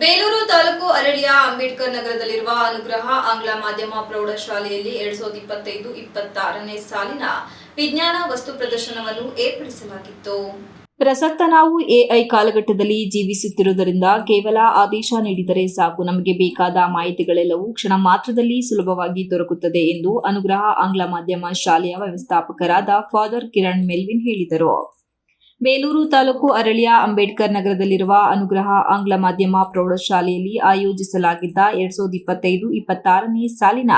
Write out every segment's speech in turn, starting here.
ಬೇಲೂರು ತಾಲೂಕು ಅರಳಿಯ ಅಂಬೇಡ್ಕರ್ ನಗರದಲ್ಲಿರುವ ಅನುಗ್ರಹ ಆಂಗ್ಲ ಮಾಧ್ಯಮ ಪ್ರೌಢಶಾಲೆಯಲ್ಲಿ 2025-26ನೇ ಸಾಲಿನ ವಿಜ್ಞಾನ ವಸ್ತು ಪ್ರದರ್ಶನವನ್ನು ಏರ್ಪಡಿಸಲಾಗಿತ್ತು. ಪ್ರಸಕ್ತ ನಾವು ಎಐ ಕಾಲಘಟ್ಟದಲ್ಲಿ ಜೀವಿಸುತ್ತಿರುವುದರಿಂದ ಕೇವಲ ಆದೇಶ ನೀಡಿದರೆ ಸಾಕು, ನಮಗೆ ಬೇಕಾದ ಮಾಹಿತಿಗಳೆಲ್ಲವೂ ಕ್ಷಣ ಮಾತ್ರದಲ್ಲಿ ಸುಲಭವಾಗಿ ದೊರಕುತ್ತದೆ ಎಂದು ಅನುಗ್ರಹ ಆಂಗ್ಲ ಮಾಧ್ಯಮ ಶಾಲೆಯ ವ್ಯವಸ್ಥಾಪಕರಾದ ಫಾದರ್ ಕಿರಣ್ ಮೆಲ್ವಿನ್ ಹೇಳಿದರು. ಬೇಲೂರು ತಾಲೂಕು ಅರಳಿಯ ಅಂಬೇಡ್ಕರ್ ನಗರದಲ್ಲಿರುವ ಅನುಗ್ರಹ ಆಂಗ್ಲ ಮಾಧ್ಯಮ ಪ್ರೌಢಶಾಲೆಯಲ್ಲಿ ಆಯೋಜಿಸಲಾಗಿದ್ದ 2025-26ನೇ ಸಾಲಿನ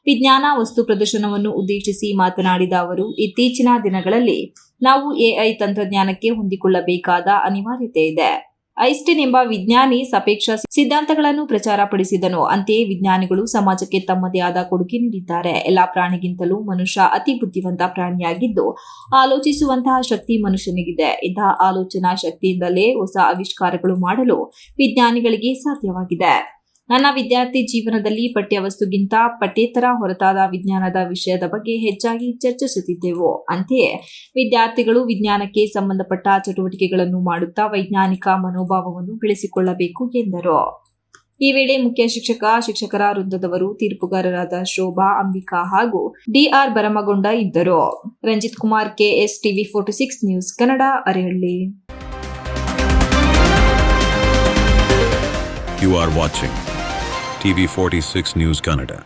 ವಿಜ್ಞಾನ ವಸ್ತು ಪ್ರದರ್ಶನವನ್ನು ಉದ್ದೇಶಿಸಿ ಮಾತನಾಡಿದ ಅವರು, ಇತ್ತೀಚಿನ ದಿನಗಳಲ್ಲಿ ನಾವು ಎಐ ತಂತ್ರಜ್ಞಾನಕ್ಕೆ ಹೊಂದಿಕೊಳ್ಳಬೇಕಾದ ಅನಿವಾರ್ಯತೆ ಇದೆ. ಐನ್ಸ್ಟೀನ್ ಎಂಬ ವಿಜ್ಞಾನಿ ಸಾಪೇಕ್ಷ ಸಿದ್ಧಾಂತಗಳನ್ನು ಪ್ರಚಾರಪಡಿಸಿದನು. ಅಂತೆಯೇ ವಿಜ್ಞಾನಿಗಳು ಸಮಾಜಕ್ಕೆ ತಮ್ಮದೇ ಆದ ಕೊಡುಗೆ ನೀಡಿದ್ದಾರೆ. ಎಲ್ಲಾ ಪ್ರಾಣಿಗಿಂತಲೂ ಮನುಷ್ಯ ಅತಿ ಬುದ್ಧಿವಂತ ಪ್ರಾಣಿಯಾಗಿದ್ದು, ಆಲೋಚಿಸುವಂತಹ ಶಕ್ತಿ ಮನುಷ್ಯನಿಗಿದೆ. ಇಂತಹ ಆಲೋಚನಾ ಶಕ್ತಿಯಿಂದಲೇ ಹೊಸ ಆವಿಷ್ಕಾರಗಳು ಮಾಡಲು ವಿಜ್ಞಾನಿಗಳಿಗೆ ಸಾಧ್ಯವಾಗಿದೆ. ನನ್ನ ವಿದ್ಯಾರ್ಥಿ ಜೀವನದಲ್ಲಿ ಪಠ್ಯವಸ್ತುಗಿಂತ ಪಠ್ಯೇತರ ಹೊರತಾದ ವಿಜ್ಞಾನದ ವಿಷಯದ ಬಗ್ಗೆ ಹೆಚ್ಚಾಗಿ ಚರ್ಚಿಸುತ್ತಿದ್ದೆವು. ಅಂತೆಯೇ ವಿದ್ಯಾರ್ಥಿಗಳು ವಿಜ್ಞಾನಕ್ಕೆ ಸಂಬಂಧಪಟ್ಟ ಚಟುವಟಿಕೆಗಳನ್ನು ಮಾಡುತ್ತಾ ವೈಜ್ಞಾನಿಕ ಮನೋಭಾವವನ್ನು ಬೆಳೆಸಿಕೊಳ್ಳಬೇಕು ಎಂದರು. ಈ ವೇಳೆ ಮುಖ್ಯ ಶಿಕ್ಷಕರ ವೃಂದದವರು, ತೀರ್ಪುಗಾರರಾದ ಶೋಭಾ, ಅಂಬಿಕಾ ಹಾಗೂ ಡಿಆರ್ ಭರಮಗೊಂಡ ಇದ್ದರು. Ranjith Kumar, KS TV 46 news Kannada, Arehalli. You are watching TV 46 News Kannada.